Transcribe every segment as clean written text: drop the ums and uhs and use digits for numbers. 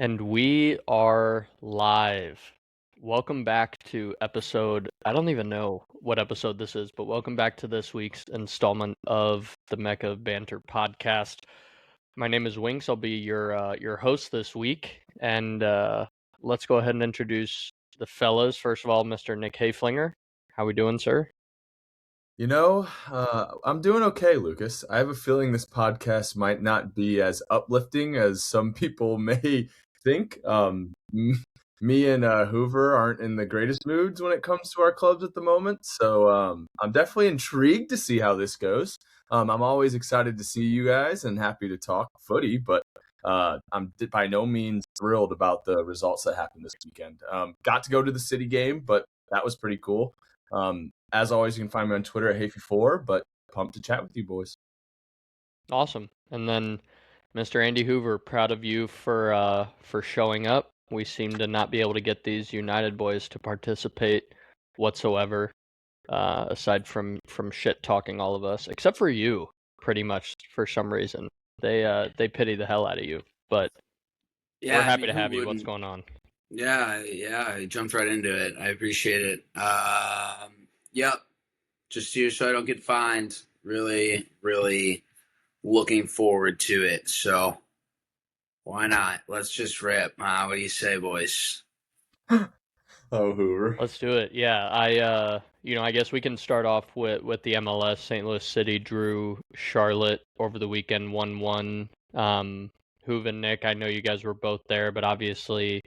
And we are live. Welcome back to I don't even know what episode this is, but welcome back to this week's installment of the Mecca of Banter podcast. My name is Winks. I'll be your host this week. And let's go ahead and introduce the fellas. First of all, Mr. Nick Hayflinger. How we doing, sir? I'm doing okay, Lucas. I have a feeling this podcast might not be as uplifting as some people may think. Me and Hoover aren't in the greatest moods when it comes to our clubs at the moment, so I'm definitely intrigued to see how this goes. I'm always excited to see you guys and happy to talk footy, but I'm by no means thrilled about the results that happened this weekend. Got to go to the City game, but that was pretty cool. As always, you can find me on Twitter at Hafey4, but pumped to chat with you boys. Awesome. And then Mr. Andy Hoover, proud of you for showing up. We seem to not be able to get these United boys to participate whatsoever, aside from shit talking all of us, except for you, pretty much for some reason. They pity the hell out of you, but we're happy to have you. What's going on? Yeah, I jumped right into it. I appreciate it. Yep, just here so I don't get fined. Really, really looking forward to it. So why not? Let's just rip. What do you say, boys? Oh, Hoover. Let's do it. Yeah, I guess we can start off with the MLS. St. Louis City drew Charlotte over the weekend, 1-1. Hoove and Nick, I know you guys were both there, but obviously,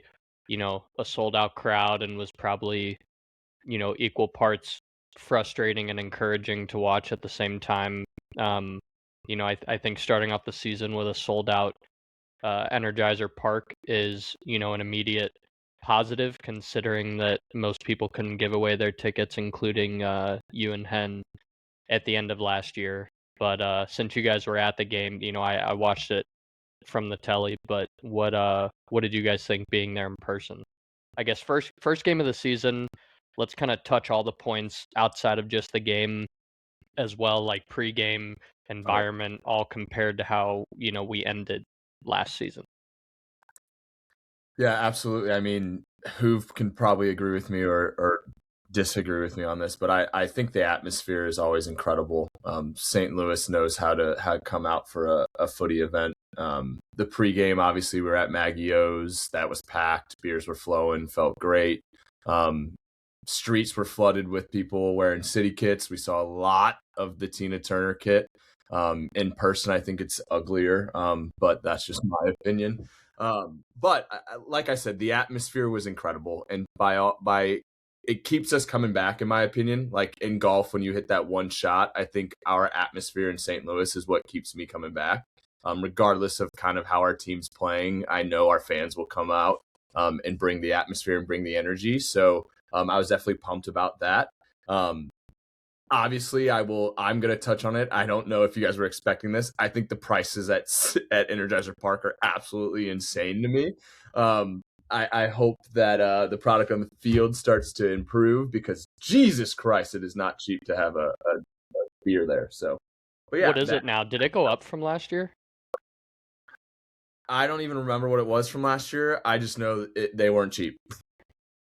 a sold out crowd and was probably, equal parts frustrating and encouraging to watch at the same time. I think starting off the season with a sold out Energizer Park is, an immediate positive, considering that most people couldn't give away their tickets, including you and Hen, at the end of last year. But since you guys were at the game, I watched it from the telly. But what did you guys think being there in person? I guess first game of the season. Let's kind of touch all the points outside of just the game as well, like pre-game environment, all compared to how we ended last season. Yeah, absolutely. I mean, Hoove can probably agree with me or disagree with me on this, but I think the atmosphere is always incredible. St. Louis knows how to come out for a footy event. The pregame, obviously, we were at Maggie O's. That was packed. Beers were flowing. Felt great. Streets were flooded with people wearing City kits. We saw a lot of the Tina Turner kit. In person, I think it's uglier, but that's just my opinion. But like I said, the atmosphere was incredible, and by it keeps us coming back, in my opinion. Like in golf, when you hit that one shot, I think our atmosphere in St. Louis is what keeps me coming back. Regardless of kind of how our team's playing, I know our fans will come out and bring the atmosphere and bring the energy. So I was definitely pumped about that. Obviously, I'm going to touch on it. I don't know if you guys were expecting this. I think the prices at Energizer Park are absolutely insane to me. I hope that the product on the field starts to improve, because Jesus Christ, it is not cheap to have a beer there. So, but yeah, what is it now? Did it go up from last year? I don't even remember what it was from last year. I just know they weren't cheap.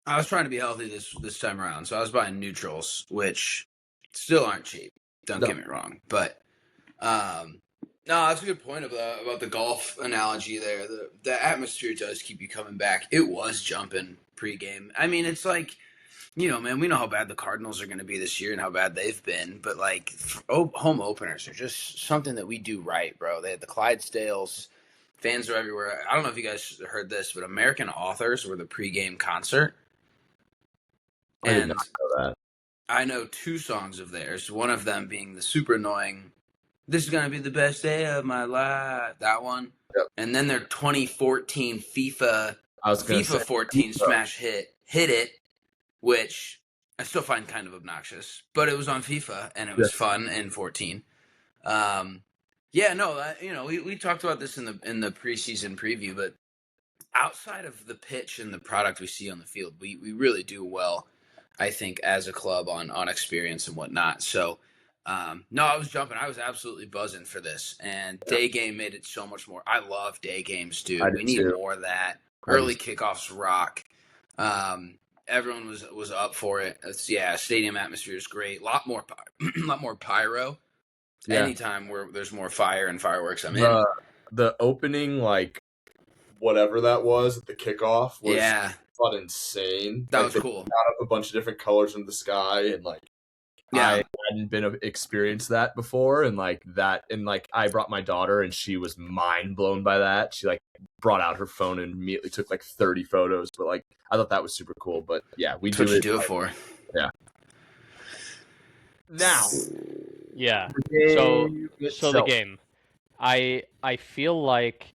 I was trying to be healthy this time around, so I was buying neutrals, which still aren't cheap. Don't get me wrong, but no, that's a good point about the golf analogy there. The atmosphere does keep you coming back. It was jumping pregame. I mean, it's like, man, we know how bad the Cardinals are going to be this year and how bad they've been, but like home openers are just something that we do right, bro. They had the Clydesdales. Fans are everywhere. I don't know if you guys heard this, but American Authors were the pregame concert. I did not know that. I know two songs of theirs, one of them being the super annoying, "This is going to be the best day of my life," that one. Yep. And then their 2014 FIFA 14 smash hit It, which I still find kind of obnoxious, but it was on FIFA and it was fun in 14. We talked about this in the preseason preview, but outside of the pitch and the product we see on the field, we really do well, I think, as a club on experience and whatnot. So No, I was jumping. I was absolutely buzzing for this, and day game made it so much more. I love day games, dude. I We do need too. more of that. I do Early too. kickoffs rock. Everyone was up for it. Stadium atmosphere is great. Lot more pyro. Yeah. Anytime where there's more fire and fireworks, I'm in. The opening, like whatever that was at the kickoff, was Yeah, fun, insane. that Like was they cool. got up a bunch of different colors in the sky, and like Yeah, I hadn't been experienced that before, and like I brought my daughter, and she was mind blown by that. She like brought out her phone and immediately took like 30 photos, but like I thought that was super cool. But yeah, we that's what do you it. do it for. Yeah. Now, Yeah. the So game the itself. game. I feel like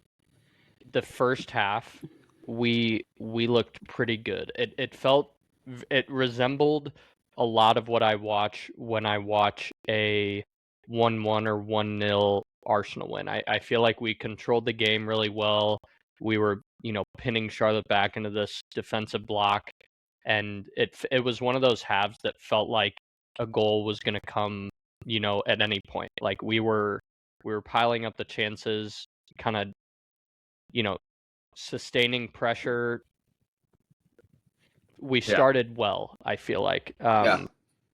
the first half we looked pretty good. It resembled a lot of what I watch when I watch a 1-1 or 1-0 Arsenal win. I feel like we controlled the game really well. We were, pinning Charlotte back into this defensive block, and it was one of those halves that felt like a goal was going to come, at any point. Like we were piling up the chances, kind of, you know, sustaining pressure. We Yeah. started well, I feel like.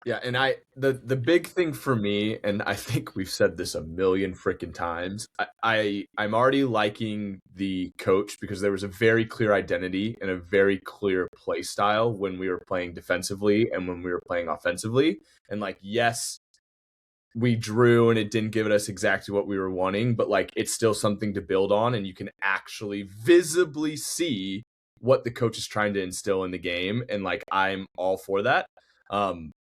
Yeah, and the big thing for me, and I think we've said this a million freaking times, I'm already liking the coach because there was a very clear identity and a very clear play style when we were playing defensively and when we were playing offensively. And like, yes, we drew and it didn't give us exactly what we were wanting, but like it's still something to build on, and you can actually visibly see what the coach is trying to instill in the game, and like I'm all for that.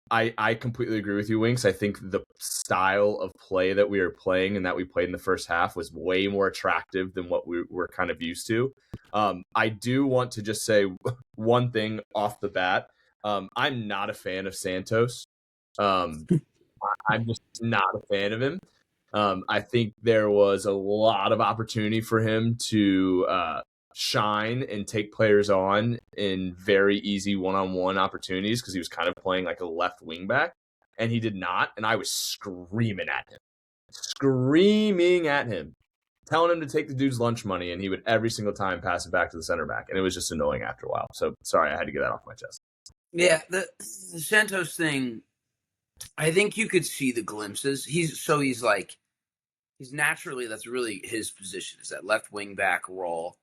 I completely agree with you, Winks. I think the style of play that we were playing and that we played in the first half was way more attractive than what we were kind of used to. I do want to just say one thing off the bat. I'm not a fan of Santos. I'm just not a fan of him. I think there was a lot of opportunity for him to shine and take players on in very easy one-on-one opportunities because he was kind of playing like a left wing back, and he did not. And I was screaming at him, telling him to take the dude's lunch money, and he would every single time pass it back to the center back, and it was just annoying after a while. So sorry, I had to get that off my chest. Yeah, the Santos thing. I think you could see the glimpses. He's naturally, that's really his position, is that left wing back role.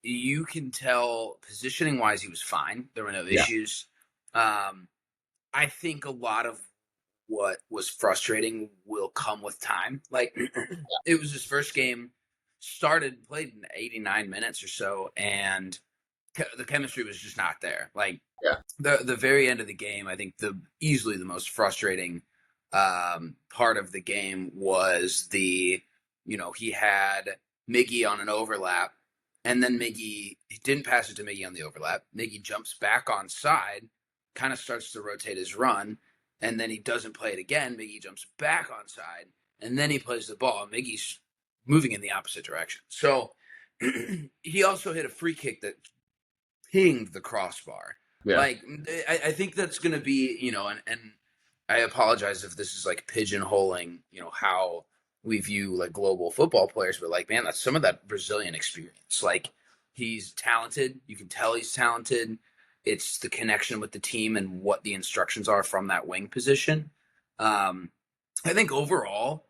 You can tell positioning wise he was fine. There were no issues. I think a lot of what was frustrating will come with time. Like it was his first game, played in 89 minutes or so, and the chemistry was just not there. Like the very end of the game, I think easily the most frustrating part of the game was he had Miggy on an overlap, and then he didn't pass it to Miggy on the overlap. Miggy jumps back on side, kind of starts to rotate his run, and then he doesn't play it again. Miggy jumps back on side, and then he plays the ball. Miggy's moving in the opposite direction. So he also hit a free kick that pinged the crossbar. Yeah. Like I think that's going to be, and I apologize if this is like pigeonholing, how we view like global football players, but like, man, that's some of that Brazilian experience. Like he's talented. You can tell he's talented. It's the connection with the team and what the instructions are from that wing position. I think overall,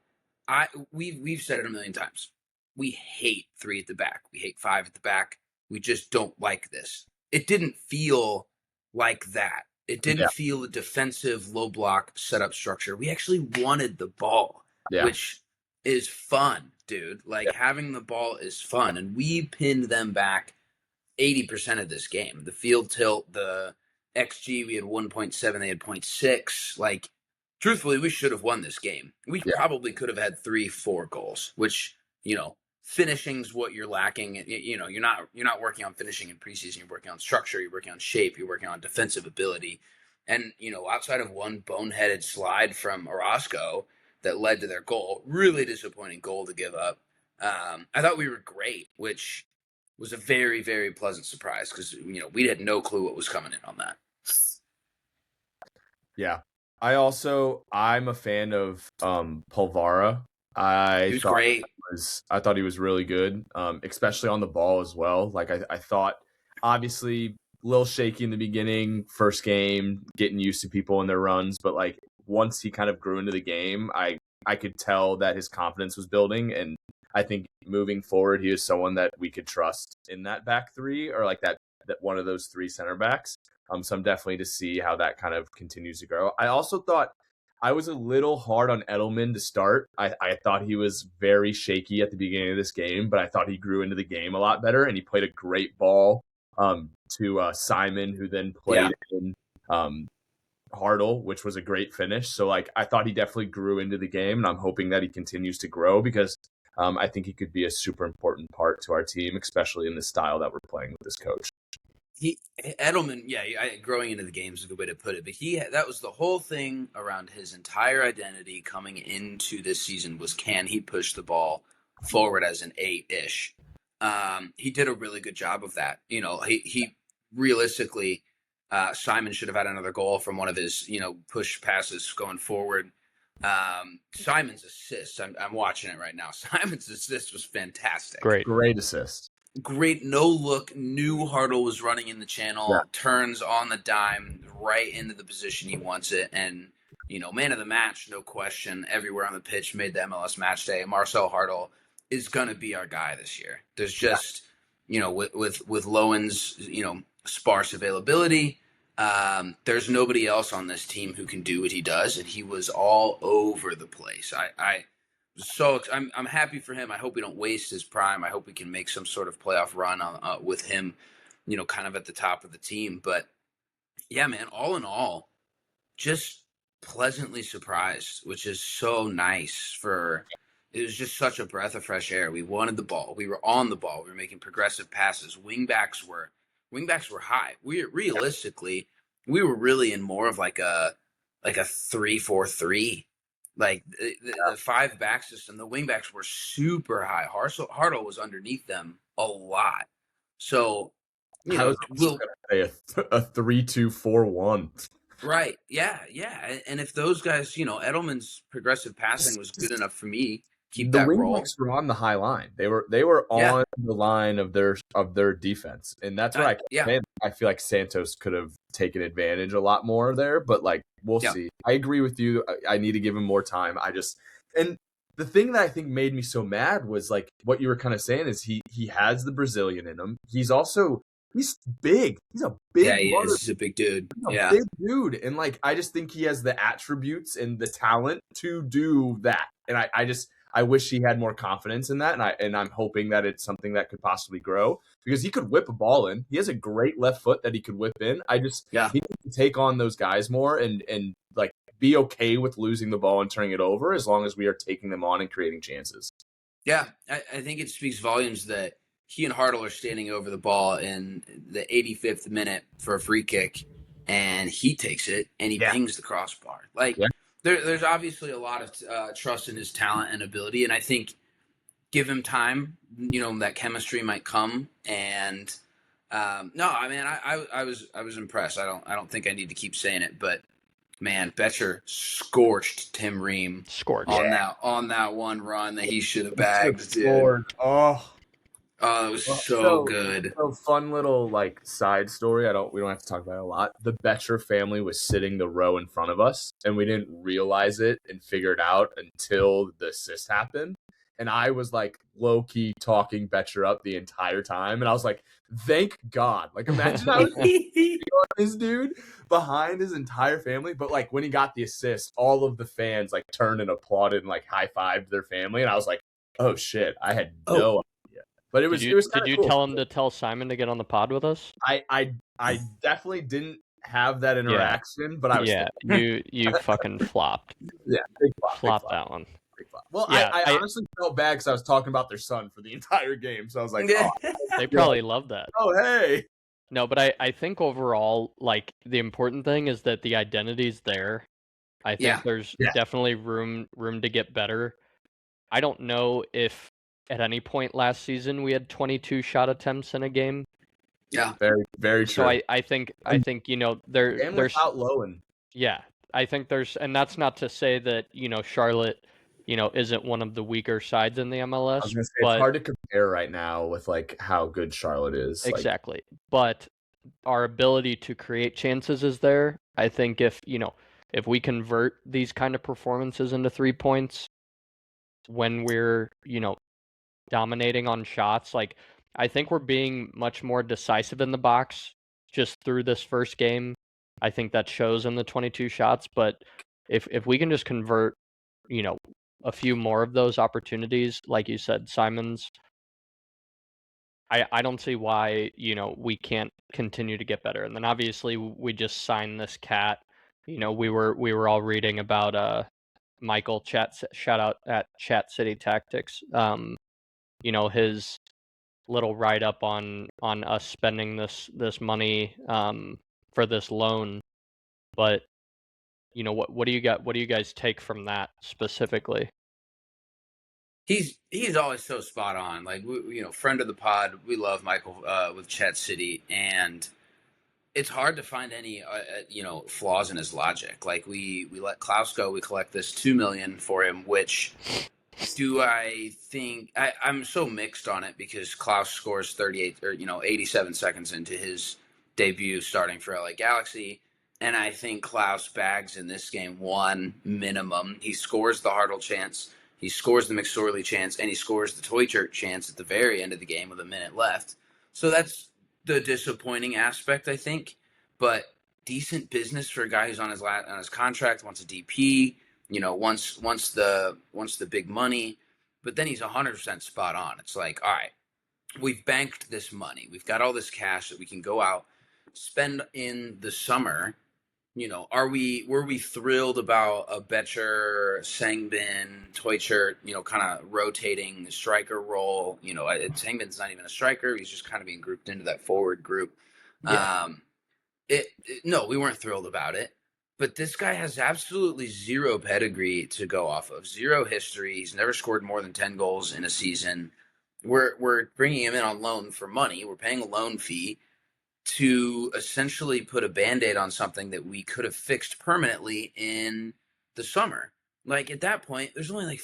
we've said it a million times. We hate 3 at the back. We hate 5 at the back. We just don't like this. It didn't feel like that. It didn't feel a defensive low block setup structure. We actually wanted the ball, which is fun, dude. Like having the ball is fun. And we pinned them back 80% of this game. The field tilt, the XG, we had 1.7, they had 0.6. Like, truthfully, we should have won this game. We probably could have had 3-4 goals, which, finishing's what you're lacking. You're not working on finishing in preseason. You're working on structure. You're working on shape. You're working on defensive ability. And, outside of one boneheaded slide from Orozco that led to their goal, really disappointing goal to give up. I thought we were great, which was a very, very pleasant surprise because, we had no clue what was coming in on that. Yeah. I'm a fan of Polvara. He was great. I thought he was really good, especially on the ball as well. Like I thought, obviously, a little shaky in the beginning, first game, getting used to people and their runs, but like once he kind of grew into the game, I could tell that his confidence was building, and I think moving forward, he is someone that we could trust in that back three, or like that one of those three center backs. So I'm definitely to see how that kind of continues to grow. I also thought I was a little hard on Edelman to start. I thought he was very shaky at the beginning of this game, but I thought he grew into the game a lot better, and he played a great ball to Simon, who then played in Hartle, which was a great finish. So like I thought he definitely grew into the game, and I'm hoping that he continues to grow because I think he could be a super important part to our team, especially in the style that we're playing with this coach. Edelman, growing into the game is a good way to put it. But that was the whole thing around his entire identity coming into this season was, can he push the ball forward as an 8-ish? He did a really good job of that. You know, he realistically, Simon should have had another goal from one of his, push passes going forward. Simon's assist, I'm watching it right now. Simon's assist was fantastic. Great assist. Great no look, knew Hartle was running in the channel, turns on the dime right into the position he wants it, and man of the match, no question, everywhere on the pitch, made the MLS match day. Marcel Hartle is gonna be our guy this year. There's just with Lowen's sparse availability, there's nobody else on this team who can do what he does, and he was all over the place. I'm happy for him. I hope we don't waste his prime. I hope we can make some sort of playoff run with him, kind of at the top of the team. But yeah, man, all in all, just pleasantly surprised, which is so nice. It was just such a breath of fresh air. We wanted the ball. We were on the ball. We were making progressive passes. Wingbacks were high. We were really in more of like a 3-4-3. Like the 5-back system, the wingbacks were super high. Hartle was underneath them a lot. So, we'll say a 3-2-4-1. Right. Yeah. And if those guys, Edelman's progressive passing was good enough for me, keep that role. The wingbacks were on the high line. They were on the line of their defense, and that's where I feel like Santos could have taken advantage a lot more there. But like we'll see. I agree with you. I need to give him more time. And the thing that I think made me so mad was like what you were kind of saying is he has the Brazilian in him. He's big. He's a big. Yeah, he is. He's a big dude. Big dude, and like I just think he has the attributes and the talent to do that. And I wish he had more confidence in that, and I'm hoping that it's something that could possibly grow because he could whip a ball in. He has a great left foot that he could whip in. He needs to take on those guys more and like be okay with losing the ball and turning it over as long as we are taking them on and creating chances. Yeah, I think it speaks volumes that he and Hartle are standing over the ball in the 85th minute for a free kick, and he takes it and he pings the crossbar. There's obviously a lot of trust in his talent and ability, and I think give him time, that chemistry might come. And I was impressed. I don't think I need to keep saying it, but man, Betcher scorched Tim Ream on that one run that he should have bagged. Dude. Oh, it was so good. So fun little like side story. We don't have to talk about it a lot. The Betcher family was sitting the row in front of us, and we didn't realize it and figure it out until the assist happened. And I was like low key talking Betcher up the entire time, and I was like, "Thank God!" Like imagine I was this dude behind his entire family, but like when he got the assist, all of the fans like turned and applauded and like high fived their family, and I was like, "Oh shit!" I had no. But it was. Did you cool. tell him to tell Simon to get on the pod with us? I definitely didn't have that interaction, but I was. Yeah, you fucking flopped. Yeah, big flop. Flopped that one. Big flop. Well, yeah, I honestly felt bad because I was talking about their son for the entire game, so I was like, they probably love that. Oh, hey. No, but I think overall, like the important thing is that the identity's there. I think there's definitely room to get better. I don't know if at any point last season we had 22 shot attempts in a game. Yeah, very, very true. So I think there's without Lowen. Yeah, I think and that's not to say that, Charlotte, isn't one of the weaker sides in the I MLS, was gonna say it's but hard to compare right now with like how good Charlotte is. Like, exactly. But our ability to create chances is there. I think if we convert these kind of performances into 3 points when we're, dominating on shots, like I think we're being much more decisive in the box just through this first game. I think that shows in the 22 shots, but if we can just convert, you know, a few more of those opportunities, like you said, Simons, I don't see why, we can't continue to get better. And then obviously we just signed this cat. We were all reading about Michael shout out at Chat City Tactics. His little write up on us spending this money for this loan. But what do you guys take from that specifically? He's always so spot on. Like friend of the pod, we love Michael with Chat City, and it's hard to find any flaws in his logic. Like we let Klaus go, we collect this $2 million for him, which do I think I'm so mixed on it because Klaus scores 38 or 87 seconds into his debut starting for LA Galaxy. And I think Klaus bags in this game one minimum. He scores the Hartle chance, he scores the McSorley chance, and he scores the Toychert chance at the very end of the game with a minute left. So that's the disappointing aspect, I think. But decent business for a guy who's on his contract, wants a DP, wants the big money. But then he's 100% spot on. It's like, all right, we've banked this money, we've got all this cash that we can go out spend in the summer. Were we thrilled about a Betcher, Sangbin, Toychert, kind of rotating striker role? Sangbin's not even a striker; he's just kind of being grouped into that forward group. yeah. No, we weren't thrilled about it. But this guy has absolutely zero pedigree to go off of, zero history. He's never scored more than 10 goals in a season. We're bringing him in on loan for money. We're paying a loan fee to essentially put a Band-Aid on something that we could have fixed permanently in the summer. Like at that point, there's only like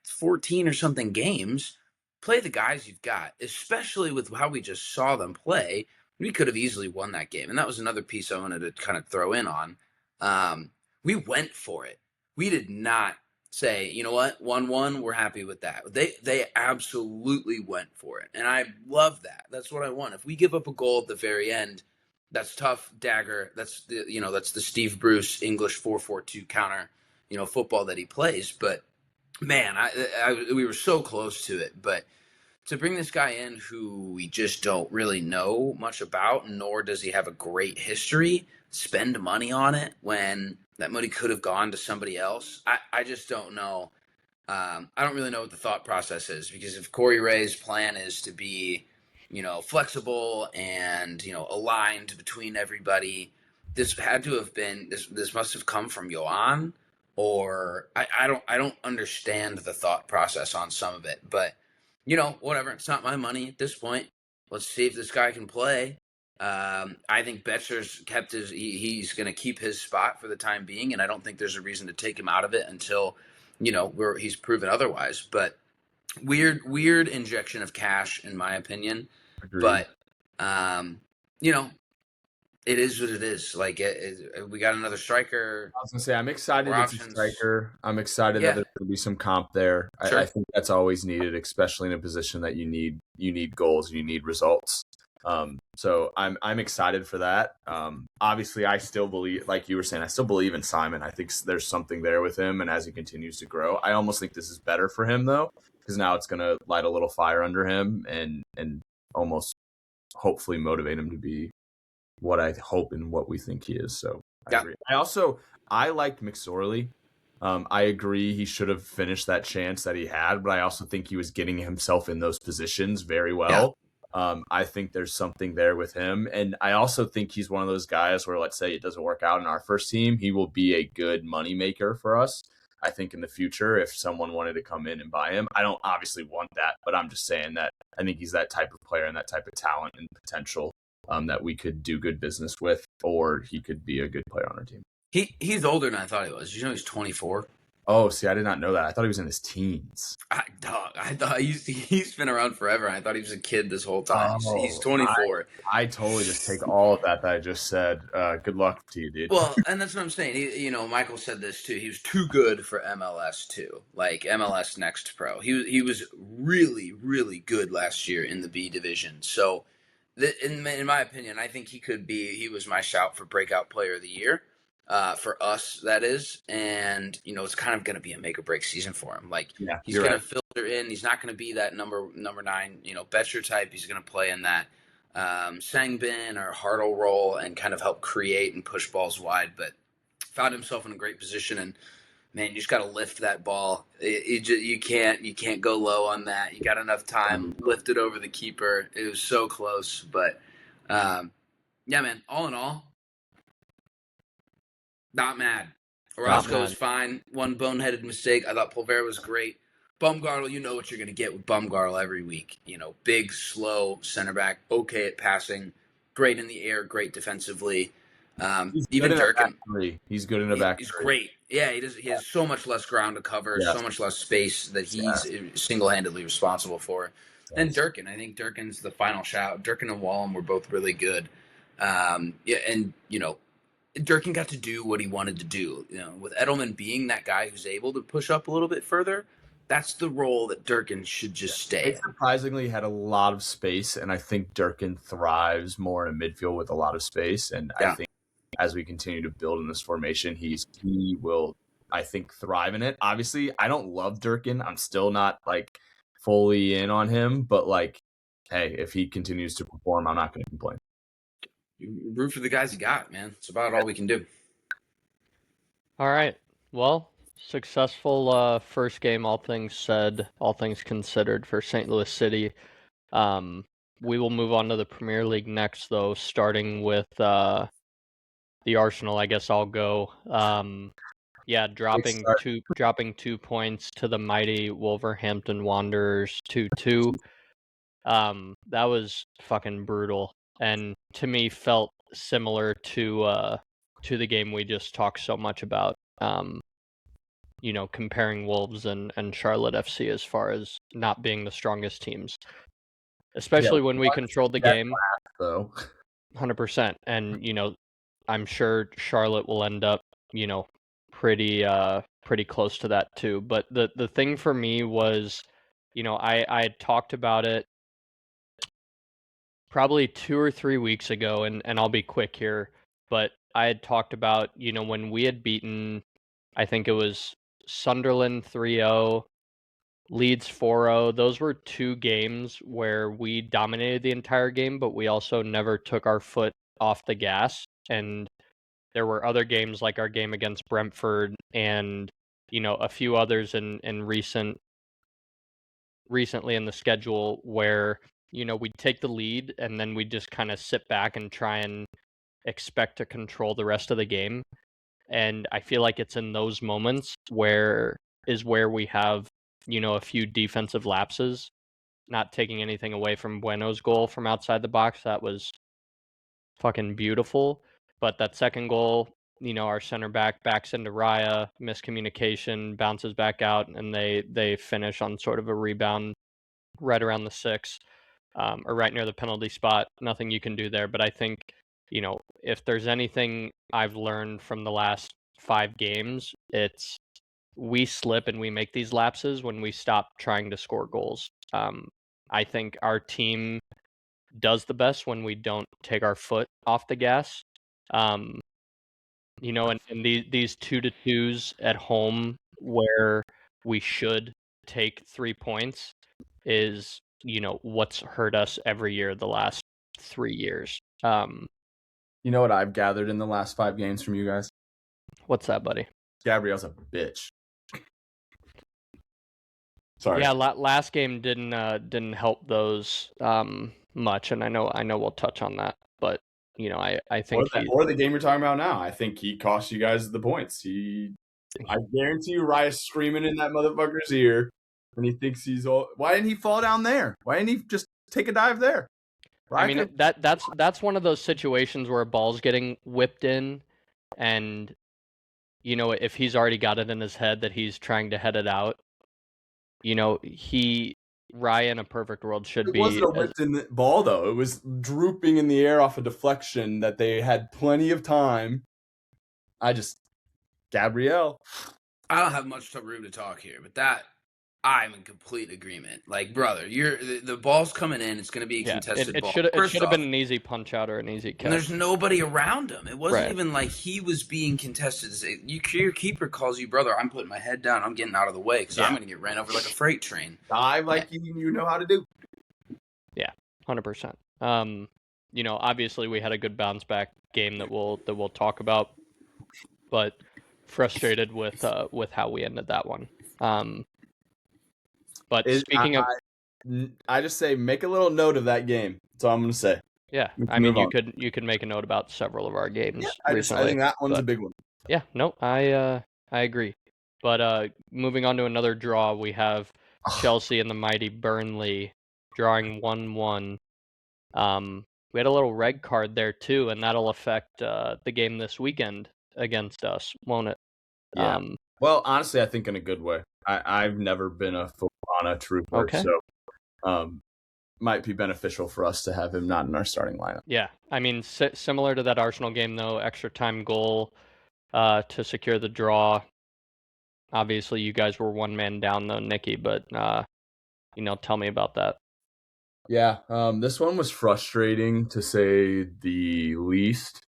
14 or something games. Play the guys you've got, especially with how we just saw them play. We could have easily won that game. And that was another piece I wanted to kind of throw in on. We went for it. We did not say, you know what, 1-1, we're happy with that. They absolutely went for it. And I love that. That's what I want. If we give up a goal at the very end, that's tough dagger. That's the Steve Bruce English 4-4-2 counter, football that he plays. But man, we were so close to it. But to bring this guy in who we just don't really know much about, nor does he have a great history, spend money on it when that money could have gone to somebody else. I just don't know. I don't really know what the thought process is, because if Corey Ray's plan is to be, flexible and, aligned between everybody, this had to have been, this must have come from Johan, or I don't understand the thought process on some of it, but whatever. It's not my money at this point. Let's see if this guy can play. I think Betcher's he's going to keep his spot for the time being, and I don't think there's a reason to take him out of it until, he's proven otherwise. But weird injection of cash, in my opinion. Agreed. But, it is what it is. Like, we got another striker. I was gonna say, I'm excited it's a striker. I'm excited that there's gonna be some comp there. Sure. I think that's always needed, especially in a position that you need goals, you need results. So I'm excited for that. Obviously, I still believe, like you were saying, I still believe in Simon. I think there's something there with him, and as he continues to grow, I almost think this is better for him though, because now it's gonna light a little fire under him and almost hopefully motivate him to be what I hope and what we think he is. So I agree. I liked McSorley. I agree he should have finished that chance that he had, but I also think he was getting himself in those positions very well. I think there's something there with him. And I also think he's one of those guys where, let's say it doesn't work out in our first team, he will be a good money maker for us. I think in the future, if someone wanted to come in and buy him, I don't obviously want that, but I'm just saying that I think he's that type of player and that type of talent and potential that we could do good business with, or he could be a good player on our team. He's older than I thought he was. You know, he's 24. Oh, see, I did not know that. I thought he was in his teens. I thought he's been around forever. And I thought he was a kid this whole time. He's Oh, 24. I totally just take all of that I just said. Good luck to you, dude. Well, and that's what I'm saying. Michael said this too. He was too good for MLS too, like MLS Next Pro. He was really, really good last year in the B division. So, in my opinion, I think he was my shout for breakout player of the year. For us, that is, and it's kind of going to be a make or break season for him. Like he's going to filter in. He's not going to be that number 9, Betcher type. He's going to play in that Sangbin or Hartle role and kind of help create and push balls wide. But found himself in a great position, and man, you just got to lift that ball. You can't go low on that. You got enough time, lift it over the keeper. It was so close, but yeah, man. All in all. Not mad. Orozco was fine. One boneheaded mistake. I thought Pulvera was great. Bumgartle, you know what you're going to get with Bumgartle every week. Big, slow center back, okay at passing, great in the air, great defensively. Even Durkin. He's good in the back. He's great. Yeah, he has so much less ground to cover, so much less space that he's single-handedly responsible for. Yes. And Durkin, I think Durkin's the final shout. Durkin and Wallum were both really good. Durkin got to do what he wanted to do. With Edelman being that guy who's able to push up a little bit further, that's the role that Durkin should just stay. He surprisingly had a lot of space, and I think Durkin thrives more in a midfield with a lot of space. And I think as we continue to build in this formation, he will, I think, thrive in it. Obviously, I don't love Durkin. I'm still not fully in on him, but hey, if he continues to perform, I'm not going to complain. You root for the guys you got, man. It's about all we can do. All right. Well, successful first game, all things said, all things considered for St. Louis City. We will move on to the Premier League next, though, starting with the Arsenal. I guess I'll go. Dropping 2 points to the mighty Wolverhampton Wanderers 2-2. That was fucking brutal. And to me felt similar to the game we just talked so much about, comparing Wolves and Charlotte FC as far as not being the strongest teams, especially when we controlled the game. Though 100%. And I'm sure Charlotte will end up pretty close to that too. But the thing for me was, I had talked about it probably 2 or 3 weeks ago, and I'll be quick here, but I had talked about, when we had beaten, I think it was Sunderland 3-0, Leeds 4-0. Those were 2 games where we dominated the entire game, but we also never took our foot off the gas. And there were other games like our game against Brentford and, a few others in recently in the schedule where we'd take the lead and then we'd just kind of sit back and try and expect to control the rest of the game. And I feel like it's in those moments where we have, a few defensive lapses, not taking anything away from Bueno's goal from outside the box. That was fucking beautiful. But that second goal, our center back backs into Raya, miscommunication, bounces back out, and they finish on sort of a rebound right around the 6. Or right near the penalty spot. Nothing you can do there. But I think, if there's anything I've learned from the last 5 games, it's we slip and we make these lapses when we stop trying to score goals. I think our team does the best when we don't take our foot off the gas. And these 2-2s at home where we should take 3 points is what's hurt us every year the last 3 years. You know what I've gathered in the last 5 games from you guys? What's that, buddy? Gabriel's a bitch. Sorry. Yeah, last game didn't help those much, and I know we'll touch on that, but I think or the game you're talking about now. I think he cost you guys the points. I guarantee you, Raya's screaming in that motherfucker's ear. And he thinks he's all. Why didn't he fall down there? Why didn't he just take a dive there? I mean, that's one of those situations where a ball's getting whipped in, and if he's already got it in his head that he's trying to head it out, Ryan, a perfect world, should It be wasn't a whipped in the ball, though. It was drooping in the air off a deflection that they had plenty of time. Gabrielle. I don't have much room to talk here, but that I'm in complete agreement. Like, brother, the ball's coming in. It's going to be a contested it ball. It should have been an easy punch out or an easy catch. And there's nobody around him. It wasn't Right. even like he was being contested. Your keeper calls you, brother, I'm putting my head down. I'm getting out of the way because I'm going to get ran over like a freight train. Dive like you know how to do. Yeah, 100%. Obviously we had a good bounce back game that we'll talk about, but frustrated with how we ended that one. But speaking of, I just say make a little note of that game. That's all I'm going to say. Yeah, I mean you could make a note about several of our games recently. I think that one's a big one. Yeah, no, I agree. But moving on to another draw, we have Chelsea and the mighty Burnley drawing 1-1. We had a little red card there too, and that'll affect the game this weekend against us, won't it? Yeah. Well, honestly, I think in a good way. I've never been a Fofana trooper, so might be beneficial for us to have him not in our starting lineup. Yeah, I mean, similar to that Arsenal game, though, extra time goal to secure the draw. Obviously, you guys were one man down, though, Nicky, but, tell me about that. Yeah, this one was frustrating, to say the least.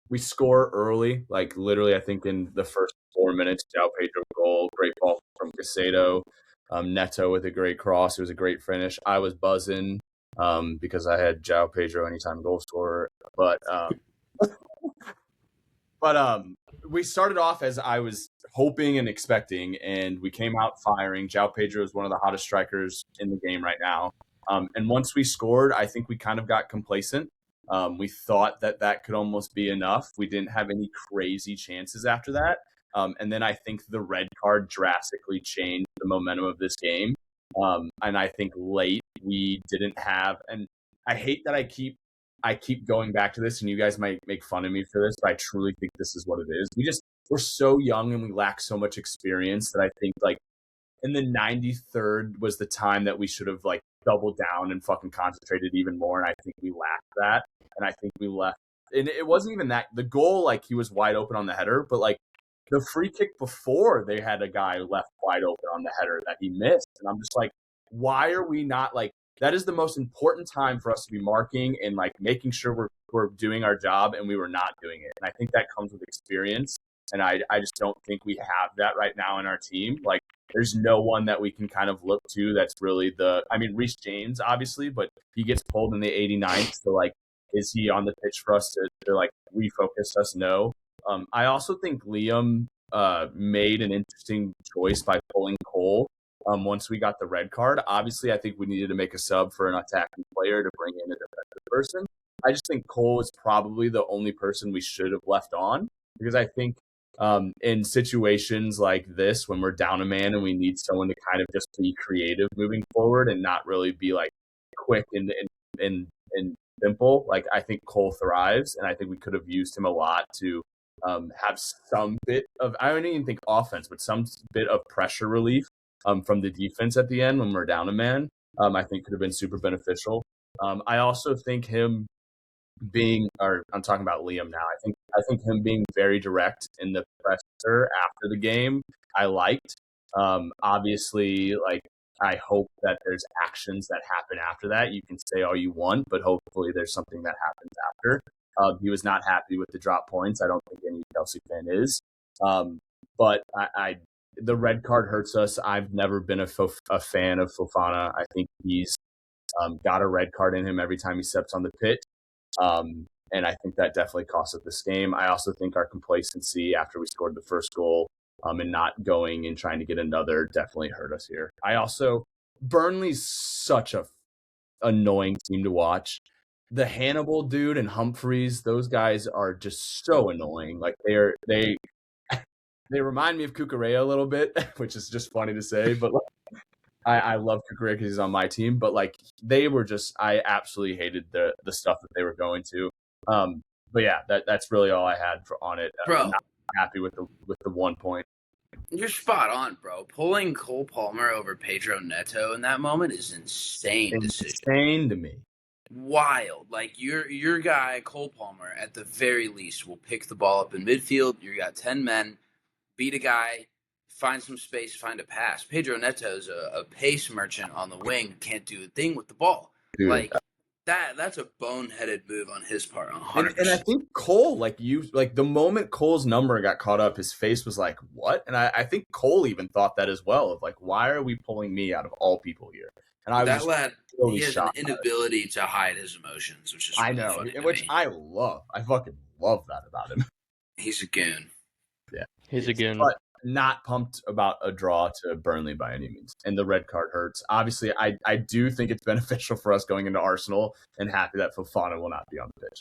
We score early, like literally, I think in the first 4 minutes, João Pedro goal, great ball from Caicedo. Neto with a great cross. It was a great finish. I was buzzing because I had João Pedro anytime goal scorer. But we started off as I was hoping and expecting, and we came out firing. João Pedro is one of the hottest strikers in the game right now. And once we scored, I think we kind of got complacent. We thought that could almost be enough. We didn't have any crazy chances after that. And then I think the red card drastically changed the momentum of this game. And I think late we didn't have, and I hate that I keep going back to this, and you guys might make fun of me for this, but I truly think this is what it is. We're so young and we lack so much experience that I think like in the 93rd was the time that we should have like doubled down and fucking concentrated even more. And I think we lacked that. And I think we left. And it wasn't even that the goal, like he was wide open on the header, but like the free kick before, they had a guy left wide open on the header that he missed. And I'm just like, why are we not like, that is the most important time for us to be marking and like making sure we're doing our job, and we were not doing it. And I think that comes with experience. And I just don't think we have that right now in our team. Like there's no one that we can kind of look to that's really Reece James, obviously, but he gets pulled in the 89th. So like, is he on the pitch for us to like refocus us? No. I also think Liam made an interesting choice by pulling Cole once we got the red card. Obviously, I think we needed to make a sub for an attacking player to bring in a defensive person. I just think Cole is probably the only person we should have left on, because I think in situations like this, when we're down a man and we need someone to kind of just be creative moving forward and not really be like quick and simple, like I think Cole thrives, and I think we could have used him a lot to have some bit of, I don't even think offense, but some bit of pressure relief from the defense at the end when we're down a man. I think could have been super beneficial. I also think him I'm talking about Liam now. I think him being very direct in the presser after the game, I liked. Obviously, like I hope that there's actions that happen after that. You can say all you want, but hopefully there's something that happens after. He was not happy with the drop points. I don't think any Chelsea fan is. But the red card hurts us. I've never been a fan of Fofana. I think he's got a red card in him every time he steps on the pitch. And I think that definitely cost us this game. I also think our complacency after we scored the first goal and not going and trying to get another definitely hurt us here. Burnley's such a annoying team to watch. The Hannibal dude and Humphreys, those guys are just so annoying. Like they remind me of Cucurella a little bit, which is just funny to say, but like, I love Cucurella because he's on my team, but like they were just, I absolutely hated the stuff that they were going to. But yeah, that's really all I had on it. Bro, happy with the 1 point. You're spot on, bro. Pulling Cole Palmer over Pedro Neto in that moment is insane decision. Insane to me. Wild. Like your guy Cole Palmer at the very least will pick the ball up in midfield. You got 10 men, beat a guy, find some space, find a pass. Pedro Neto's a pace merchant on the wing, can't do a thing with the ball. Dude. Like that's a boneheaded move on his part, 100%. And I think Cole, the moment Cole's number got caught up, his face was like, what? And I think Cole even thought that as well, of like, why are we pulling me out of all people here? And I was that lad, really he has shocked an inability to hide his emotions, which is really I know, funny to which me. I love. I fucking love that about him. He's a goon. Yeah, he's a goon. But not pumped about a draw to Burnley by any means. And the red card hurts. Obviously, I do think it's beneficial for us going into Arsenal, and happy that Fofana will not be on the pitch.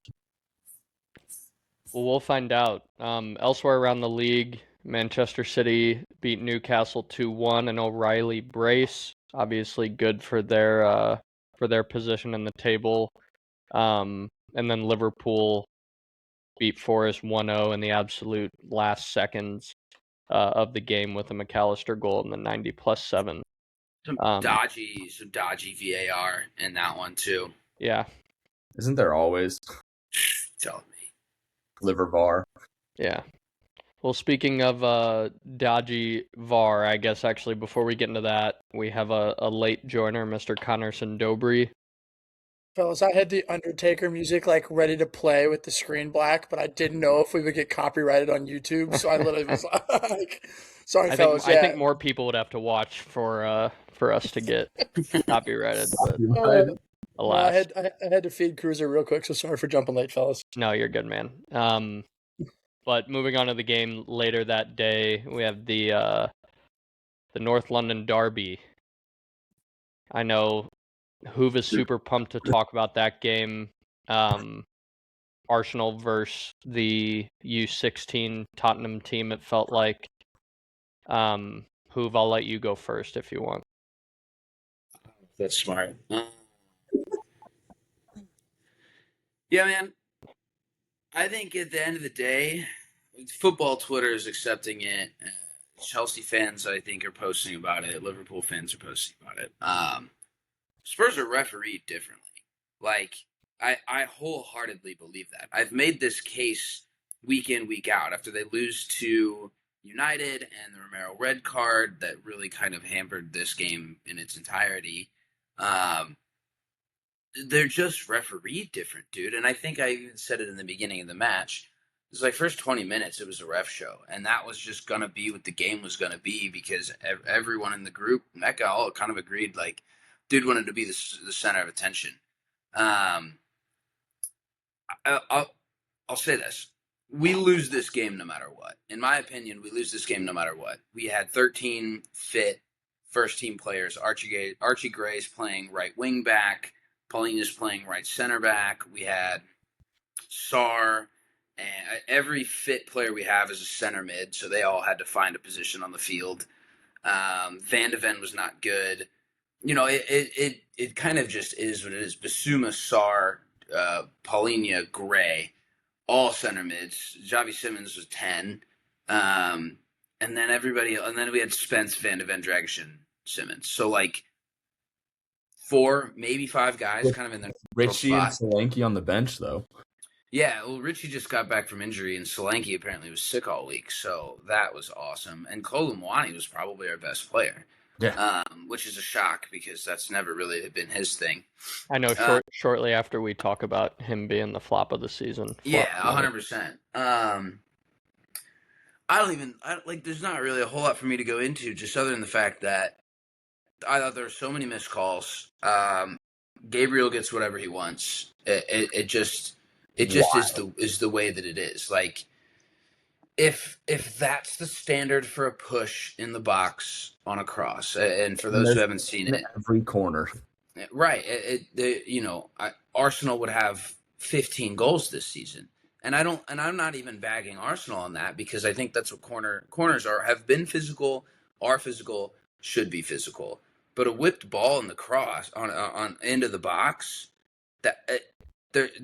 Well, we'll find out. Elsewhere around the league, Manchester City beat Newcastle 2-1, and O'Reilly brace. Obviously good for their position in the table. And then Liverpool beat Forest 1-0 in the absolute last seconds of the game with a McAllister goal in the 90+7. Some dodgy VAR in that one too. Yeah. Isn't there always? Tell me. Liver VAR. Yeah. Well, speaking of dodgy VAR, I guess actually before we get into that, we have a late joiner, Mr. Connorson Dobry. Fellas, I had the Undertaker music like ready to play with the screen black, but I didn't know if we would get copyrighted on YouTube, so I literally was like, "Sorry, fellas." I think more people would have to watch for us to get copyrighted. But alas, I had to feed Cruiser real quick, so sorry for jumping late, fellas. No, you're good, man. But moving on to the game later that day, we have the North London derby. I know Hoove is super pumped to talk about that game. Arsenal versus the U16 Tottenham team, it felt like. Hoove, I'll let you go first if you want. That's smart. Yeah, man. I think at the end of the day, football Twitter is accepting it. Chelsea fans, I think, are posting about it. Liverpool fans are posting about it. Spurs are refereed differently. Like, I wholeheartedly believe that. I've made this case week in, week out. After they lose to United and the Romero red card that really kind of hampered this game in its entirety, they're just refereed different, dude. And I think I even said it in the beginning of the match. It was like first 20 minutes, it was a ref show. And that was just going to be what the game was going to be because everyone in the group, Mecca, all kind of agreed, like, dude wanted to be the center of attention. I'll say this. We lose this game no matter what. In my opinion, we lose this game no matter what. We had 13 fit first-team players. Archie Gray's playing right wing back. Paulina's playing right center back. We had Sarr. And every fit player we have is a center mid, so they all had to find a position on the field. Van de Ven was not good. You know, it kind of just is what it is. Basuma, Sarr, Paulina, Gray, all center mids. Javi Simmons was 10. And then we had Spence, Van de Ven, Dragic, Simmons. So, like, 4, maybe 5 guys kind of in the Richie spot. and Solanke on the bench, though. Yeah, well, Richie just got back from injury, and Solanke apparently was sick all week, so that was awesome. And Kolumwani was probably our best player, which is a shock because that's never really been his thing. I know shortly after we talk about him being the flop of the season. Yeah, 100%. There's not really a whole lot for me to go into, just other than the fact that I thought there were so many missed calls. Gabriel gets whatever he wants. It just is the way that it is. Like, if that's the standard for a push in the box on a cross, and for those who haven't seen it, every corner, right? Arsenal would have 15 goals this season, and I'm not even bagging Arsenal on that because I think that's what corners have been physical, are physical, should be physical. But a whipped ball in the cross on into the box, there's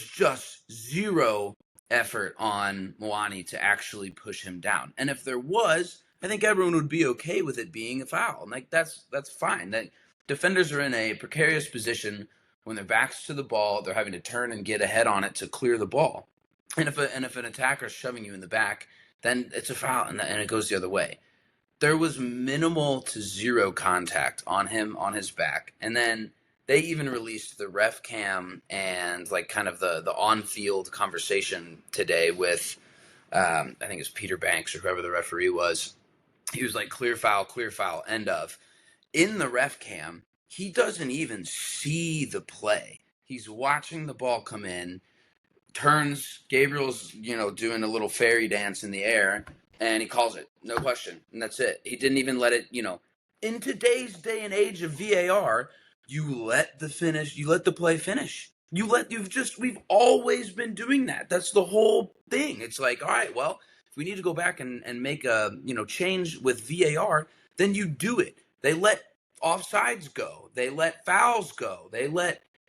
just zero effort on Moani to actually push him down. And if there was, I think everyone would be okay with it being a foul. And like that's fine. That defenders are in a precarious position when their backs to the ball, they're having to turn and get ahead on it to clear the ball. And if an attacker is shoving you in the back, then it's a foul and it goes the other way. There was minimal to zero contact on him on his back. And then they even released the ref cam and like kind of the on-field conversation today with I think it was Peter Banks or whoever the referee was. He was like, clear foul, end of. In the ref cam, he doesn't even see the play. He's watching the ball come in, turns, Gabriel's, doing a little fairy dance in the air, and he calls it. No question. And that's it. He didn't even let it, in today's day and age of VAR, you let the play finish. We've always been doing that. That's the whole thing. It's like, all right, well, if we need to go back and make a, change with VAR, then you do it. They let offsides go. They let fouls go.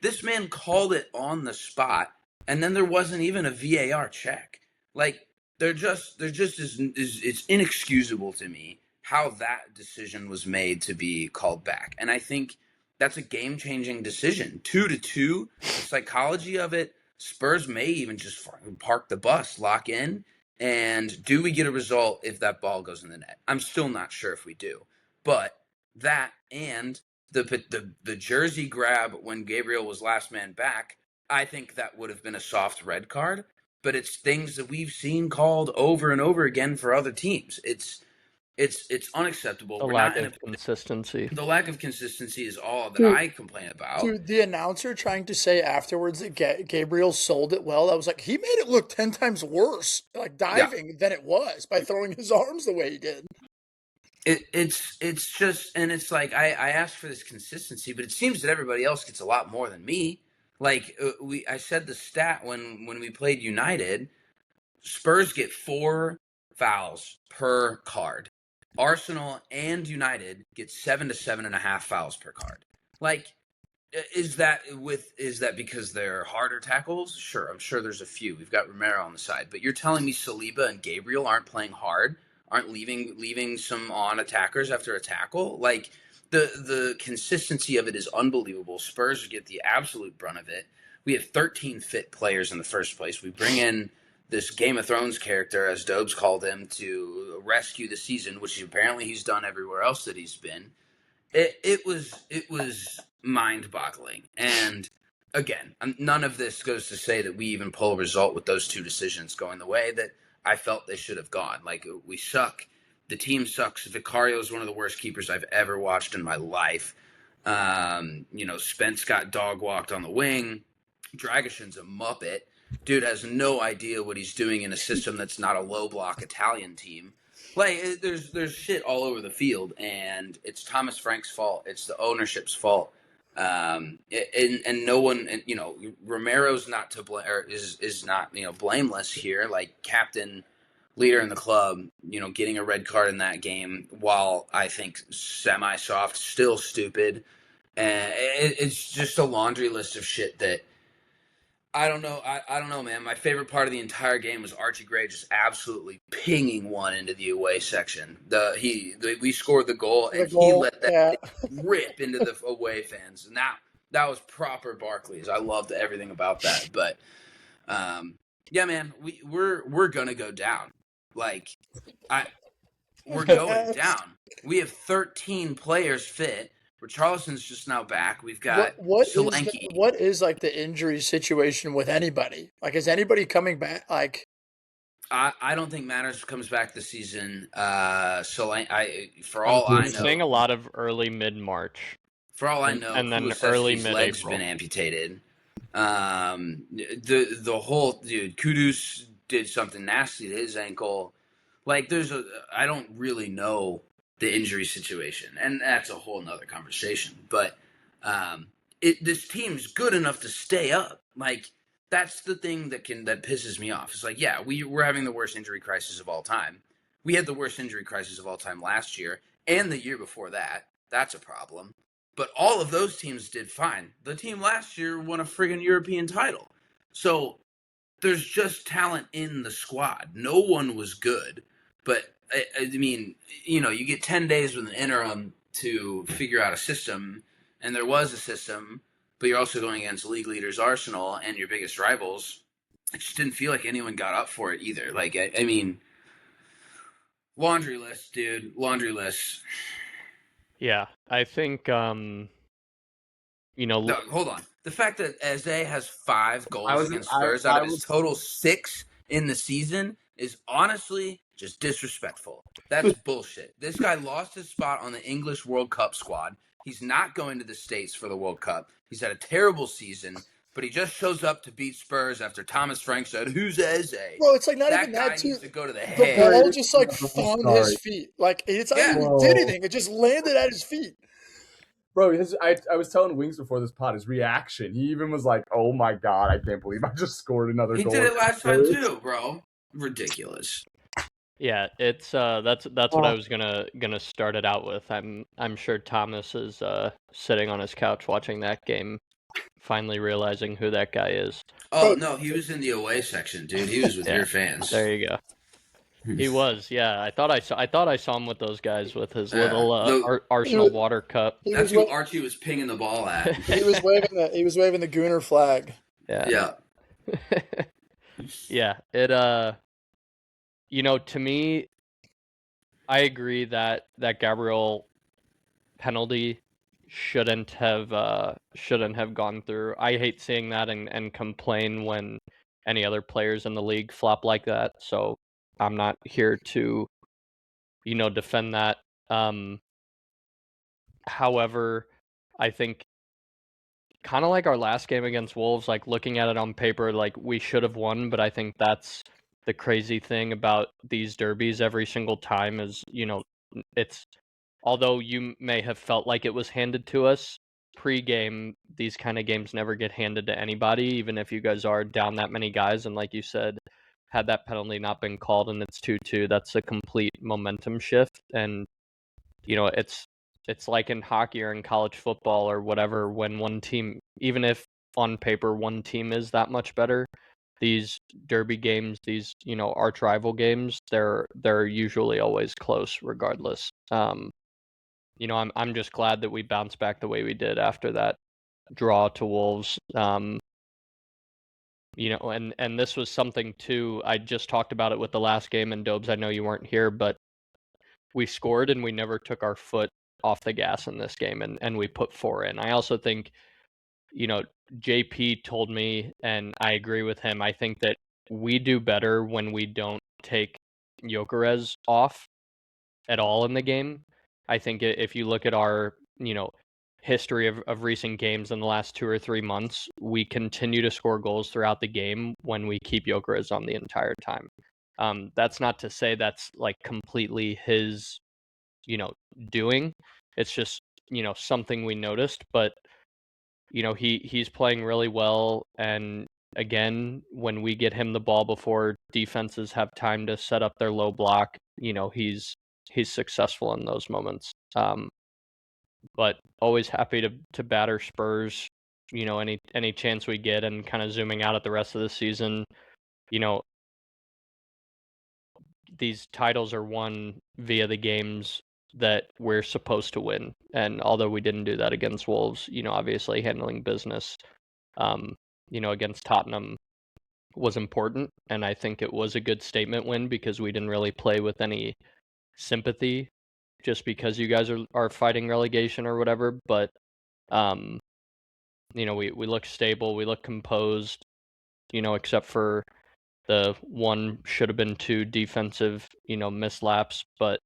This man called it on the spot, and then there wasn't even a VAR check. Like, it's inexcusable to me how that decision was made to be called back. And I think that's a game-changing decision. 2-2, the psychology of it, Spurs may even just park the bus, lock in, and do we get a result if that ball goes in the net? I'm still not sure if we do. But that and the jersey grab when Gabriel was last man back, I think that would have been a soft red card. But it's things that we've seen called over and over again for other teams. It's unacceptable. The lack of consistency. The lack of consistency is all that I complain about. Dude, the announcer trying to say afterwards that Gabriel sold it well, I was like, he made it look 10 times worse, like diving than it was by throwing his arms the way he did. It's just, and it's like, I asked for this consistency, but it seems that everybody else gets a lot more than me. Like I said the stat when we played United, Spurs get 4 fouls per card. Arsenal and United get 7 to 7.5 fouls per card. Like, is that because they're harder tackles? Sure, I'm sure there's a few. We've got Romero on the side, but you're telling me Saliba and Gabriel aren't playing hard, aren't leaving some on attackers after a tackle? Like, the consistency of it is unbelievable. Spurs get the absolute brunt of it. We have 13 fit players in the first place. We bring in this Game of Thrones character, as Dobes called him, to rescue the season, which apparently he's done everywhere else that he's been. It was mind-boggling. And again, none of this goes to say that we even pull a result with those 2 decisions going the way that I felt they should have gone. Like, we suck. The team sucks. Vicario is one of the worst keepers I've ever watched in my life. Spence got dog-walked on the wing. Dragishin's a muppet. Dude has no idea what he's doing in a system that's not a low-block Italian team. Like, there's shit all over the field, and it's Thomas Frank's fault. It's the ownership's fault. And no one, Romero's not to blame, or is not, blameless here. Like, captain, leader in the club, getting a red card in that game, while I think semi-soft, still stupid. And it's just a laundry list of shit that I don't know. I don't know, man. My favorite part of the entire game was Archie Gray just absolutely pinging one into the away section. We scored the goal, and he let that rip into the away fans, and that was proper Barclays. I loved everything about that. But yeah, man, we're gonna go down. Like, we're going down. We have 13 players fit. Richarlison's just now back. We've got Solanke. What is like the injury situation with anybody? Like, is anybody coming back? Like, I don't think Matters comes back this season. Solanke, for all I know, seeing a lot of early mid-March. For all I know, and then early mid-April. Leg's been amputated. The whole dude, Kudus did something nasty to his ankle. Like, I don't really know the injury situation, and that's a whole nother conversation. But this team's good enough to stay up. Like, that's the thing that pisses me off. It's like, yeah, we're having the worst injury crisis of all time. We had the worst injury crisis of all time last year and the year before that. That's a problem. But all of those teams did fine. The team last year won a friggin' European title. So there's just talent in the squad. No one was good, but I mean, you get 10 days with an interim to figure out a system, and there was a system, but you're also going against league leaders Arsenal and your biggest rivals. It just didn't feel like anyone got up for it either. Like, I mean, laundry list, dude, laundry list. Yeah, I think No, hold on. The fact that Eze has 5 goals against Spurs out of his total 6 in the season is honestly just disrespectful. That's bullshit. This guy lost his spot on the English World Cup squad. He's not going to the States for the World Cup. He's had a terrible season, but he just shows up to beat Spurs after Thomas Frank said, "Who's Eze?" Bro, it's like not That even guy that too. needs to go to the The head. ball just like I'm found sorry. his feet. Like it's not even Yeah. did anything. It just landed at his feet. Bro, I was telling Wings before this pod, his reaction, he even was like, "Oh my god, I can't believe I just scored another He goal." did it last time too, bro. Ridiculous. yeah, it's that's what I was gonna start it out with. I'm sure Thomas is sitting on his couch watching that game, finally realizing who that guy is. Oh no, he was in the away section, dude. He was with your fans. There you go. He was, yeah. I thought I saw him with those guys with his little Arsenal water cup. That's who Archie was pinging the ball at. He was waving the Gooner flag. Yeah. Yeah. It to me, I agree that Gabriel penalty shouldn't have gone through. I hate seeing that and complain when any other players in the league flop like that. So I'm not here to, defend that. However, I think kind of like our last game against Wolves, like looking at it on paper, like we should have won, but I think that's the crazy thing about these derbies every single time is, it's although you may have felt like it was handed to us pre-game, these kind of games never get handed to anybody, even if you guys are down that many guys. And like you said, had that penalty not been called and it's 2-2, that's a complete momentum shift. And, it's like in hockey or in college football or whatever, when one team, even if on paper one team is that much better, these derby games, these, arch rival games, they're usually always close regardless. I'm just glad that we bounced back the way we did after that draw to Wolves. And this was something too, I just talked about it with the last game, and Dobes, I know you weren't here, but we scored and we never took our foot off the gas in this game, and we put 4 in. I also think, JP told me, and I agree with him, I think that we do better when we don't take Gyökeres off at all in the game. I think if you look at our, history of recent games in the last 2 or 3 months, we continue to score goals throughout the game when we keep Gyökeres on the entire time. That's not to say that's like completely his, doing. It's just, something we noticed, but he's playing really well. And again, when we get him the ball before defenses have time to set up their low block, he's successful in those moments. But always happy to batter Spurs, any chance we get, and kind of zooming out at the rest of the season, these titles are won via the games that we're supposed to win. And although we didn't do that against Wolves, obviously handling business, against Tottenham was important. And I think it was a good statement win because we didn't really play with any sympathy just because you guys are fighting relegation or whatever. But, we look stable, we look composed, except for the one should have been 2 defensive, mislaps. But,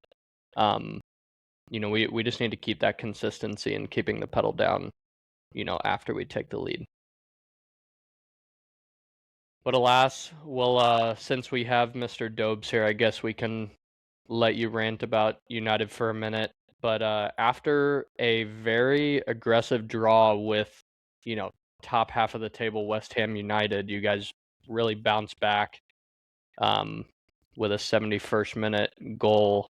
we just need to keep that consistency and keeping the pedal down, after we take the lead. But alas, well, since we have Mr. Dobes here, I guess we can let you rant about United for a minute. But after a very aggressive draw with, top half of the table West Ham United, you guys really bounced back with a 71st minute goal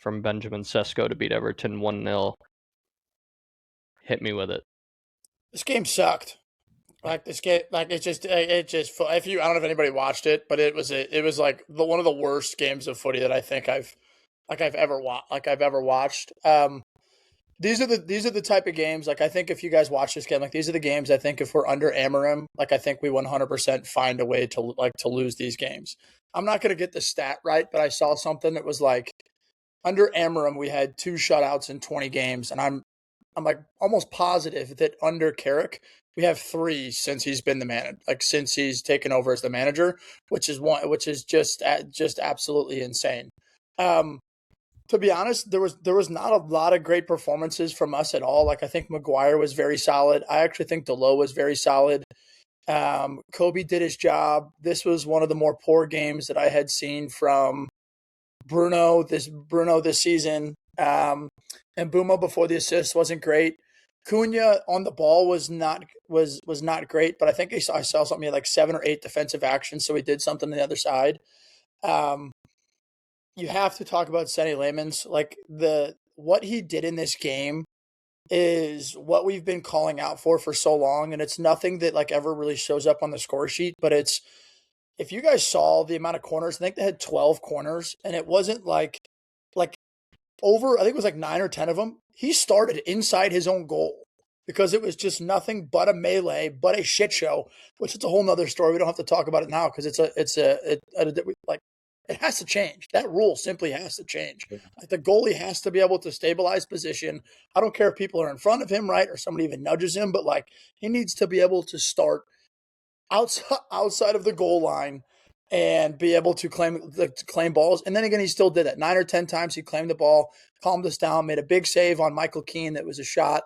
from Benjamin Sesko to beat Everton 1-0. Hit me with it. This game sucked. Like this game, like it just if you I don't know if anybody watched it, but it was like one of the worst games of footy that I think I've ever watched. These are the type of games, like I think if you guys watch this game, like these are the games I think if we're under Amarim, like I think we 100% find a way to lose these games. I'm not going to get the stat right, but I saw something that was like under Amarim we had 2 shutouts in 20 games, and I'm like almost positive that under Carrick we have 3 since he's been the manager, like since he's taken over as the manager, which is just absolutely insane. To be honest, there was not a lot of great performances from us at all. Like I think Maguire was very solid. I actually think Delo was very solid. Kobe did his job. This was one of the more poor games that I had seen from Bruno this season. And Mbeumo before the assist wasn't great. Cunha on the ball was not great, but I think I saw something like 7 or 8 defensive actions, so he did something on the other side. You have to talk about Senny Lamans. Like what he did in this game is what we've been calling out for so long, and it's nothing that like ever really shows up on the score sheet, but it's if you guys saw the amount of corners, I think they had 12 corners, and it wasn't like over, I think it was like 9 or 10 of them. He started inside his own goal because it was just nothing but a melee, but a shit show, which is a whole nother story. We don't have to talk about it now because it has to change. That rule simply has to change. Like the goalie has to be able to stabilize position. I don't care if people are in front of him, right, or somebody even nudges him, but like he needs to be able to start outside of the goal line and be able to claim balls. And then again, he still did it. 9 or 10 times he claimed the ball, calmed us down, made a big save on Michael Keane that was a shot.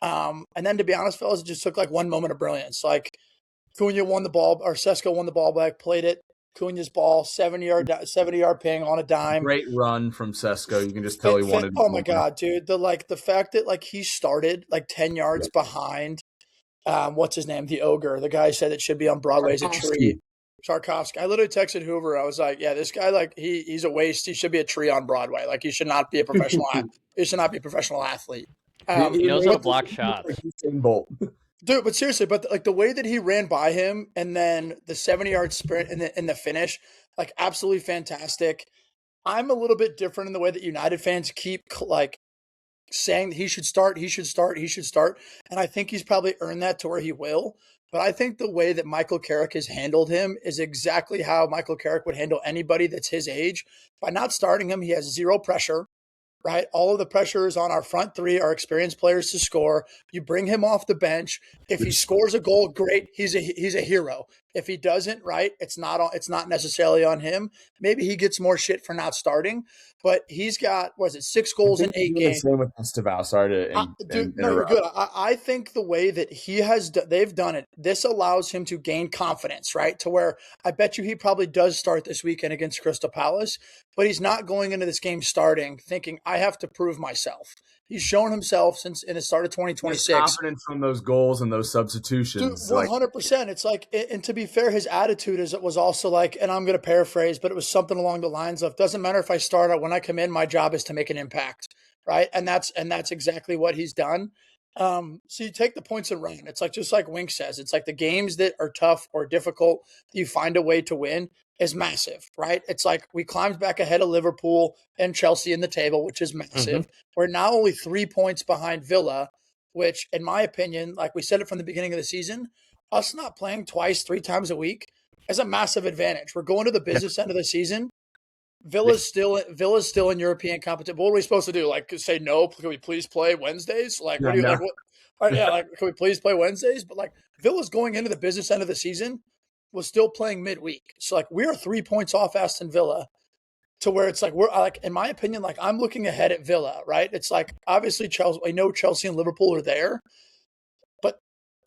And then to be honest, fellas, it just took like one moment of brilliance. Like Cunha won the ball, or Sesko won the ball back, played it. Cunha's ball, 70-yard ping on a dime. Great run from Sesko. You can just tell he wanted. Oh my god, dude! The fact that like he started like 10 yards behind. What's his name? The ogre. The guy said it should be on Broadway as a tree. Tarkovsky. I literally texted Hoover. I was like, "Yeah, this guy like he's a waste. He should be a tree on Broadway. Like he should not be a professional. He should not be a professional athlete." He knows how to block shots. Dude, but seriously, like the way that he ran by him and then the 70-yard sprint and the finish, like absolutely fantastic. I'm a little bit different in the way that United fans keep like saying he should start. And I think he's probably earned that to where he will. But I think the way that Michael Carrick has handled him is exactly how Michael Carrick would handle anybody that's his age. By not starting him, he has zero pressure. Right, all of the pressure is on our front 3, our experienced players to score. You bring him off the bench. If he scores a goal, great. He's a hero. If he doesn't, right, it's not necessarily on him. Maybe he gets more shit for not starting, but he's got 6 goals in 8 games. Same with Estevao. Sorry to interrupt. No, you're good. I think the way that they've done it, this allows him to gain confidence, right? To where I bet you he probably does start this weekend against Crystal Palace, but he's not going into this game starting thinking I have to prove myself. He's shown himself since in the start of 2026. Confidence from those goals and those substitutions. Dude, 100%. It's like, and to be fair, his attitude was also like, and I'm going to paraphrase, but it was something along the lines of, doesn't matter if I start or when I come in, my job is to make an impact, right? And that's exactly what he's done. So you take the points and run. It's like, just like Wink says, it's like the games that are tough or difficult, you find a way to win is massive, right? It's like we climbed back ahead of Liverpool and Chelsea in the table, which is massive. Mm-hmm. We're now only 3 points behind Villa, which in my opinion, like we said it from the beginning of the season, us not playing 3 times a week is a massive advantage. We're going to the business end of the season. Villa's still in European competition. What are we supposed to do? Like say no? Can we please play Wednesdays? Like what do you like? What, like can we please play Wednesdays? But like Villa's going into the business end of the season was still playing midweek. So like we are 3 points off Aston Villa to where it's like we're like in my opinion like I'm looking ahead at Villa, right? It's like obviously Chelsea. I know Chelsea and Liverpool are there, but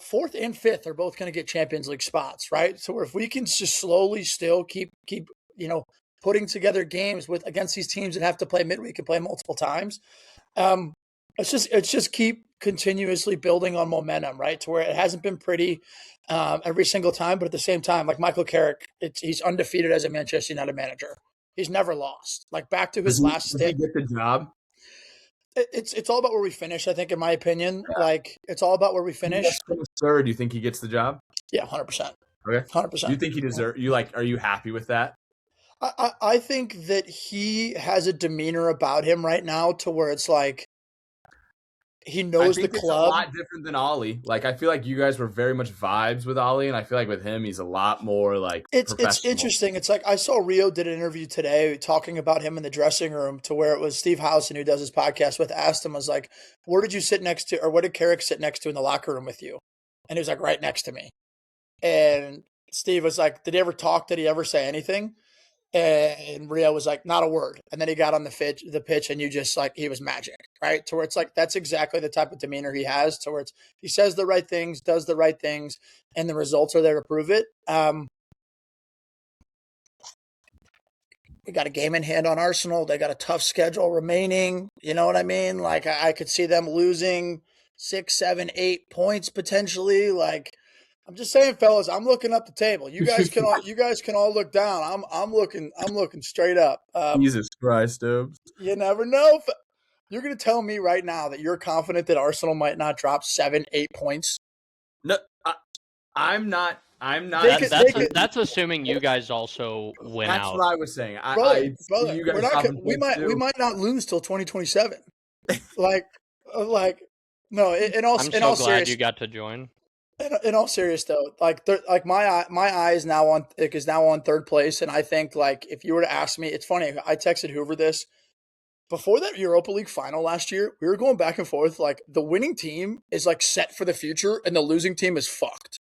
4th and 5th are both going to get Champions League spots, right? So if we can just slowly still keep putting together games against these teams that have to play midweek and play multiple times. It's just keep continuously building on momentum, right? To where it hasn't been pretty every single time, but at the same time, like Michael Carrick, he's undefeated as a Manchester United manager. He's never lost. Like back to his last stick. Does he get the job? It's all about where we finish, I think, in my opinion. Yeah. Like it's all about where we finish. Third, do you think he gets the job? Yeah, 100%. Okay. 100%. You think he deserves? Are you happy with that? I think that he has a demeanor about him right now to where it's like he knows the It's a club. lot different than Ollie. Like, I feel like you guys were very much vibes with Ollie, and I feel like with him, he's a lot more like It's professional. interesting. It's like I saw Rio did an interview today talking about him in the dressing room, to where it was Steve Housen, who does his podcast with, asked him, was like, where did you sit next to, or what did Carrick sit next to in the locker room with you? And he was like, right next to me. And Steve was like, did he ever talk? Did he ever say anything? And Rio was like, not a word. And then he got on the pitch, and you just like, he was magic, right? To where it's like, that's exactly the type of demeanor he has, to where it's, he says the right things, does the right things, and the results are there to prove it. We got a game in hand on Arsenal. They got a tough schedule remaining. You know what I mean? Like, I could see them losing 6, 7, 8 points potentially. Like, I'm just saying, fellas, I'm looking up the table. You guys can all look down. I'm looking straight up. Jesus Christ, dude. You never know. You're going to tell me right now that you're confident that Arsenal might not drop 7, 8 points? No, I'm not. That's assuming you guys also win That's out. what I was saying. Brother, you guys we might not lose till 2027. like no. I'm so glad you got to join. In all serious though, like my eye is now on third place, and I think, like, if you were to ask me, it's funny. I texted Hoover this before that Europa League final last year. We were going back and forth, like, the winning team is like set for the future, and the losing team is fucked.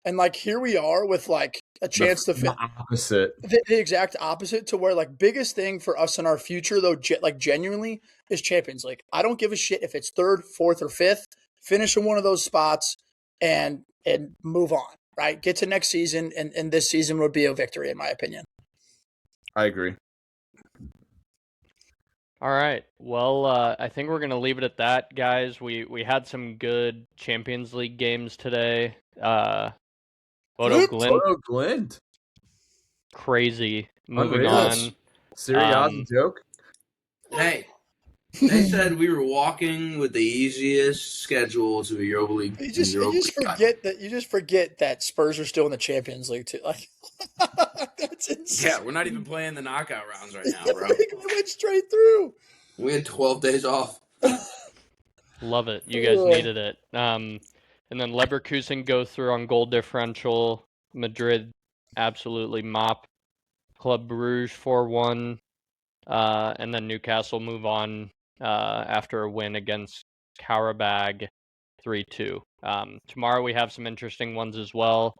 And like, here we are with like a chance to fit opposite, the exact opposite, to where, like, biggest thing for us in our future though, like, genuinely, is Champions League. I don't give a shit if it's third, fourth, or fifth. Finish in one of those spots and move on, right? Get to next season, and this season would be a victory, in my opinion. I agree. All right. Well, I think we're gonna leave it at that, guys. We had some good Champions League games today. Bodo Glint. Crazy. Moving Unreal. on. Serie A joke. Hey, they said we were walking with the easiest schedule to a Europa League. You just forget that Spurs are still in the Champions League too. Like, that's insane. Yeah, we're not even playing the knockout rounds right now, bro. We went straight through. We had 12 days off. Love it. You guys needed it. And then Leverkusen go through on goal differential. Madrid absolutely mop Club Brugge 4-1. And then Newcastle move on after a win against Karabag 3-2. Tomorrow we have some interesting ones as well.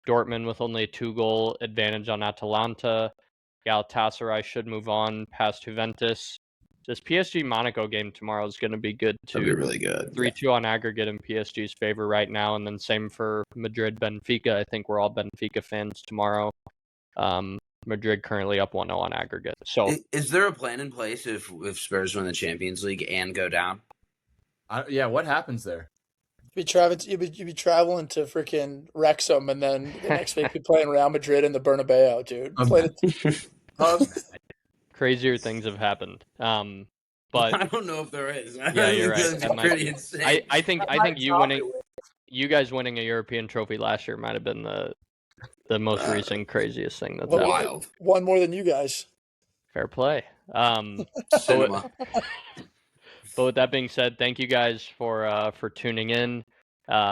Dortmund with only a 2-goal advantage on Atalanta. Galatasaray should move on past Juventus. This PSG Monaco game tomorrow is going to be good too. It'll be really good. 3-2 on aggregate in PSG's favor right now, and then same for Madrid Benfica. I think we're all Benfica fans tomorrow. Madrid currently up 1-0 on aggregate. So, is there a plan in place if Spurs win the Champions League and go down? Yeah, what happens there? You'd be traveling to freaking Wrexham, and then the next week be playing Real Madrid in the Bernabeu, dude. Crazier things have happened. But I don't know if there is. Yeah, you're right. That's pretty insane. I think you guys winning a European trophy last year might have been the most recent craziest thing that's happened. Wild. One more than you guys. Fair play. Cinema. But with that being said, thank you guys for tuning in.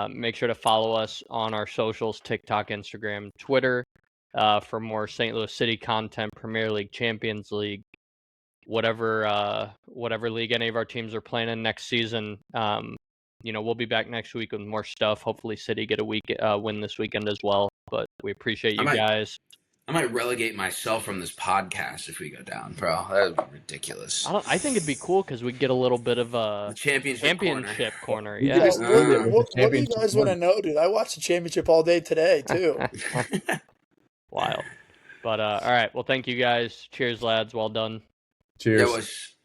Make sure to follow us on our socials: TikTok, Instagram, Twitter, for more St. Louis City content, Premier League, Champions League, whatever league any of our teams are playing in next season. We'll be back next week with more stuff. Hopefully, City get a win this weekend as well. But we appreciate you guys. I might relegate myself from this podcast if we go down, bro. That would be ridiculous. I think it'd be cool because we get a little bit of a championship corner. Yeah. Yeah. What do you guys want to know, dude? I watched the championship all day today, too. Wild. But, all right. Well, thank you guys. Cheers, lads. Well done. Cheers. It was